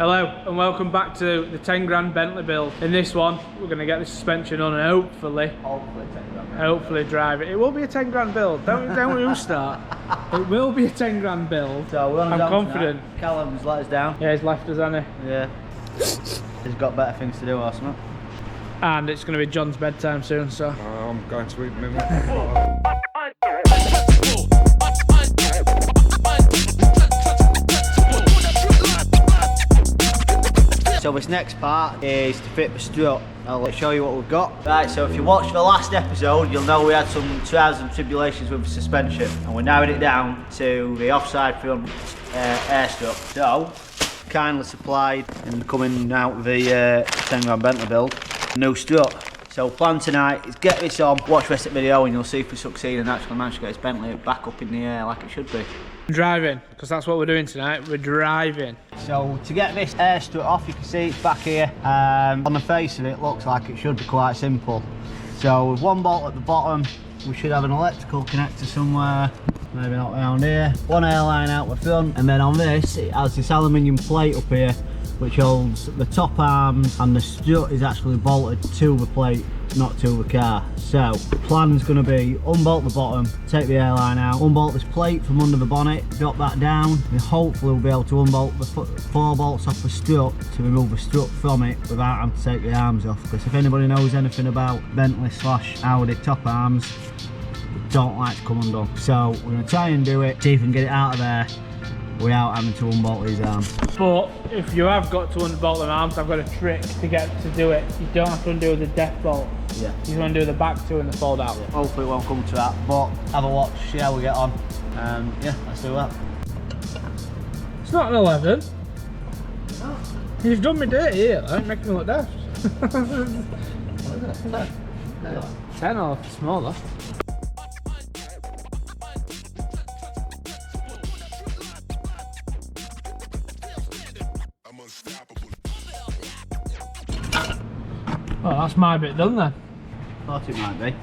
Hello and welcome back to the 10 grand Bentley Build. In this one, we're going to get the suspension on and hopefully drive it. It will be a 10 grand build. Don't you start. It will be a 10 grand build. So we're on I'm confident. Tonight. Callum's let us down. Yeah, he's left us, hasn't he? Yeah. He's got better things to do, hasn't he? And it's going to be John's bedtime soon, so. I'm going to eat my So this next part is to fit the strut. I'll show you what we've got. Right, so if you watched the last episode, you'll know we had some trials and tribulations with the suspension, and we're narrowing it down to the offside front air strut. So, kindly supplied and coming out of the 10 grand Bentley Build, new strut. So plan tonight is get this on, watch the rest of the video, and you'll see if we succeed and actually manage to get this Bentley back up in the air like it should be. Driving, because that's what we're doing tonight. We're driving. So to get this air strut off, you can see it's back here. On the face of it, looks like it should be quite simple. So with one bolt at the bottom, we should have an electrical connector somewhere, maybe not around here. One airline out the front, and then on this, it has this aluminium plate up here, which holds the top arms, and the strut is actually bolted to the plate, not to the car. So the plan is going to be unbolt the bottom, take the airline out, unbolt this plate from under the bonnet, drop that down, and hopefully we'll be able to unbolt the 4 bolts off the strut to remove the strut from it without having to take the arms off. Because if anybody knows anything about Bentley / Audi top arms, they don't like to come undone. So we're going to try and do it, see if we can get it out of there without having to unbolt these arms. But if you have got to unbolt them arms, I've got a trick to get to do it. You don't have to undo the death bolt. Yeah. You want to do the back two and the fold out. Yeah. Hopefully it won't come to that, but have a watch, see how we get on. Yeah, let's do that. It's not an 11. No. You've done me dirty here, though, making me look daft. What is it? 10 or smaller. Oh, that's my bit done then. Thought it might be.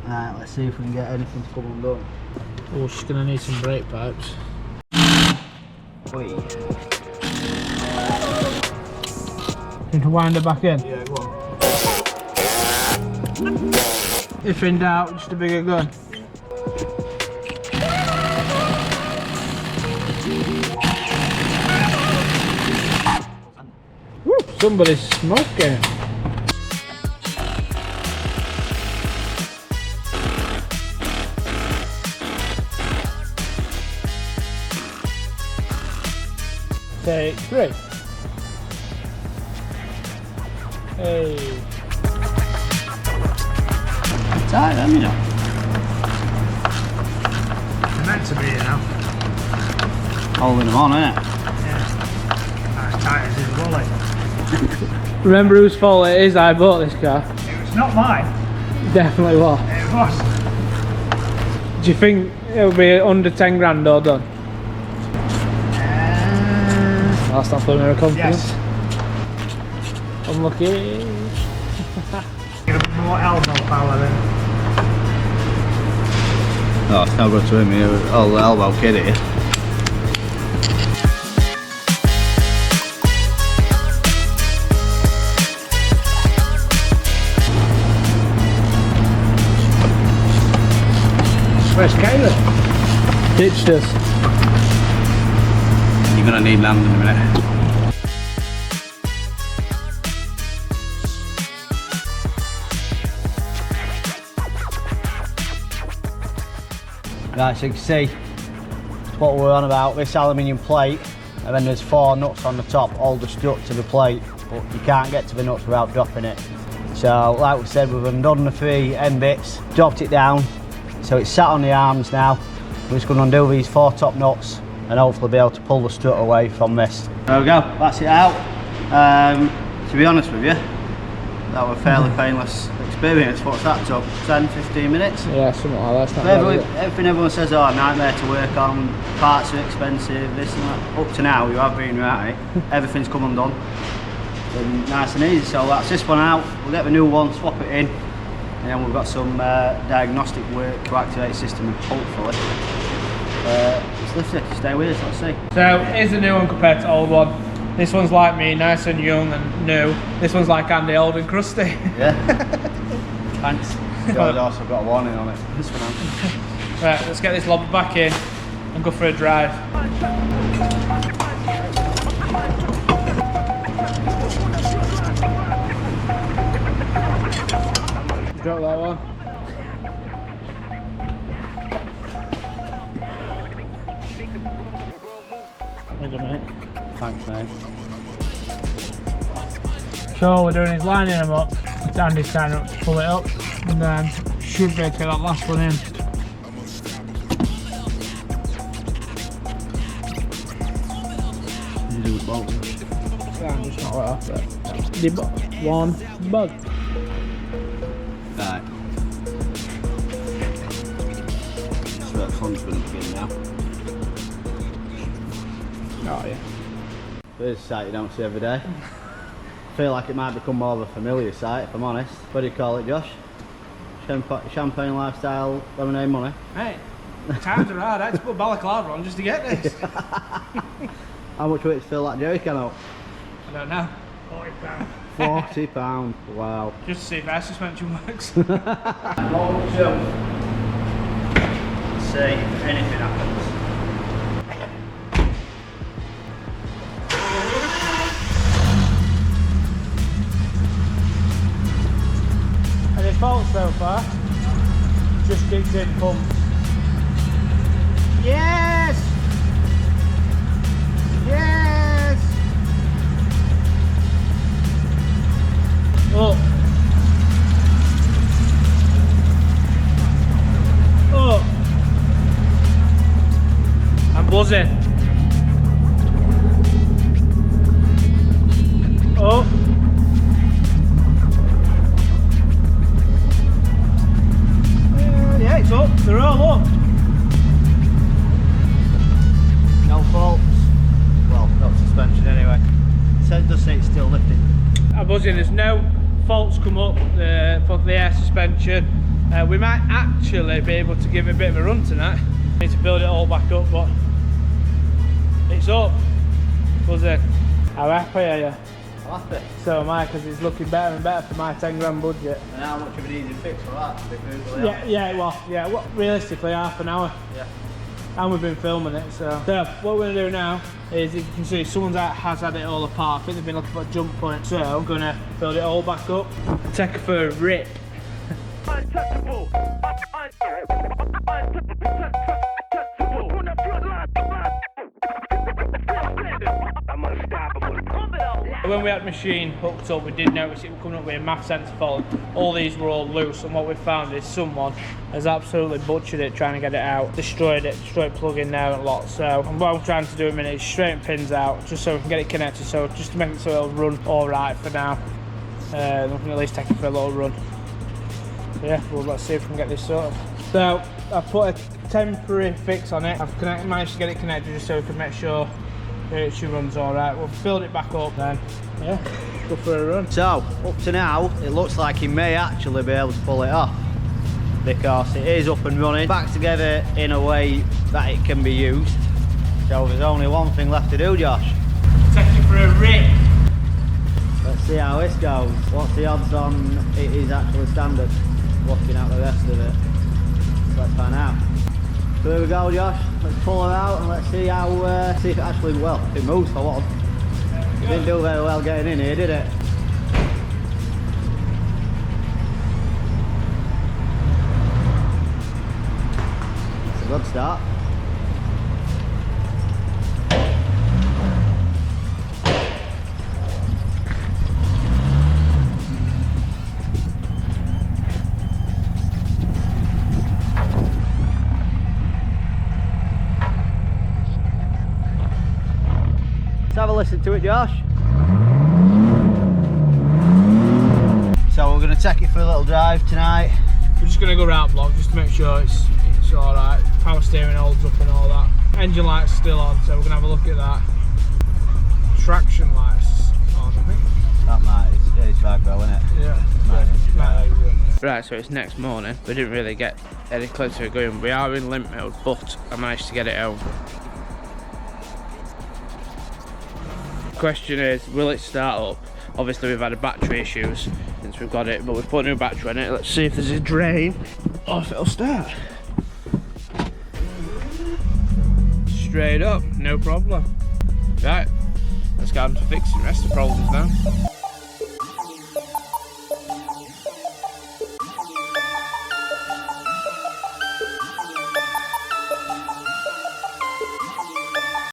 Right, let's see if we can get anything to come undone. Oh, she's going to need some brake pipes. Wait. You can wind her back in. Yeah, go on. If in doubt, just a bigger gun. Woo, somebody's smoking. Take 3. Hey. Tight, haven't you know? They're meant to be, you know. Holding them on, innit? Yeah. As tight as his wallet. Remember whose fault it is I bought this car? It was not mine. It definitely was. It was. Do you think it'll be under 10 grand or done? That's not for my confidence. Yes. Unlucky. Get a bit more elbow power then. Oh, it's now got to him here, all the elbow kid here. Where's Caleb? Ditched us. You're gonna need land in a minute. Right, so you can see what we're on about, this aluminium plate, and then there's 4 nuts on the top, all the strut to the plate, but you can't get to the nuts without dropping it. So like we said, we've undone the 3 end bits, dropped it down, so it's sat on the arms now. We're just going to undo these 4 top nuts and hopefully be able to pull the strut away from this. There we go, that's it out. To be honest with you, that was a fairly painless experience. What's that took? 10-15 minutes? Yeah, something like that. Everything everyone says, oh, nightmare to work on, parts are expensive, this and that. Up to now, you have been right. Everything's come undone. And nice and easy, so that's this one out. We'll get the new one, swap it in, and then we've got some diagnostic work to activate the system and hopefully Listen, stay with us, let's see. So here's the new one compared to the old one. This one's like me, nice and young and new. This one's like Andy, old and crusty. Yeah. Thanks. I've also got a warning on it. This one hasn't. Right, let's get this lob back in and go for a drive. Drop that one. Wait a minute. Thanks, mate. So all we're doing is lining them up. Andy's starting up to pull it up, and then should be able to get that last one in. You do it both. I'm just not right off there. One bug. Right. So that fun's going to begin now. Oh yeah. There's a sight you don't see every day. I feel like it might become more of a familiar sight, if I'm honest. What do you call it, Josh? Champagne lifestyle, lemonade money? Hey, times are hard. I had to put balaclava on just to get this. How much weight does fill that jerry can up? I don't know. £40. £40. Wow. Just to see if air suspension works. Roll 2. See if anything happens. Any faults so far? Just kicked in pumps. Yes! Yes! Oh! Oh! I'm buzzing. Oh! Yeah, it's up. They're all up. No faults. Well, not suspension anyway. So it does say it's still lifting. I'm buzzing. There's no faults come up for the air suspension. We might actually be able to give it a bit of a run tonight. Need to build it all back up, but it's up. Buzzing. How happy are you? I'm happy. So am I, because it's looking better and better for my 10 grand budget. And how much of an easy fix for that? To be brutally honest? Yeah, it was. Yeah, what, realistically, half an hour. Yeah. And we've been filming it, so what we're going to do now is, you can see someone has had it all apart. I think they've been looking for a jump point, so I'm going to build it all back up, take it for a rip. Untouchable. I'm unstoppable. When we had the machine hooked up, we did notice it was coming up with a math sensor fault. All these were all loose, and what we found is someone has absolutely butchered it trying to get it out, destroyed plug in there and lot. So what I'm trying to do in a minute is straighten pins out, just so we can get it connected, so just to make it so it'll run all right for now. We can at least take it for a little run. So yeah, well, let's see if we can get this sorted. So I've put a temporary fix on it. I've managed to get it connected just so we can make sure it runs all right. We'll build it back up then. Yeah, go for a run. So, up to now, it looks like he may actually be able to pull it off, because it is up and running, back together in a way that it can be used. So there's only one thing left to do, Josh. Take it for a rip. Let's see how this goes. What's the odds on it is actually standard, looking at the rest of it? Let's find out. So here we go, Josh. Let's pull her out and let's see how, see if it actually, well, it moves for one. Didn't do very well getting in here, did it? It's a good start. Let's have a listen to it, Josh. So we're going to take it for a little drive tonight. We're just going to go round block just to make sure it's all right. Power steering holds up and all that. Engine lights still on, so we're going to have a look at that. Traction lights on, I think. That might, it's Vagro, isn't it? Yeah. Might. Right, so it's next morning. We didn't really get any closer to going. We are in limp mode, but I managed to get it home. question is, will it start up? Obviously we've had a battery issues since we've got it, but we've put a new battery in it. Let's see if there's a drain or if it'll start. Straight up, no problem. Right, let's get on to fixing the rest of the problems now.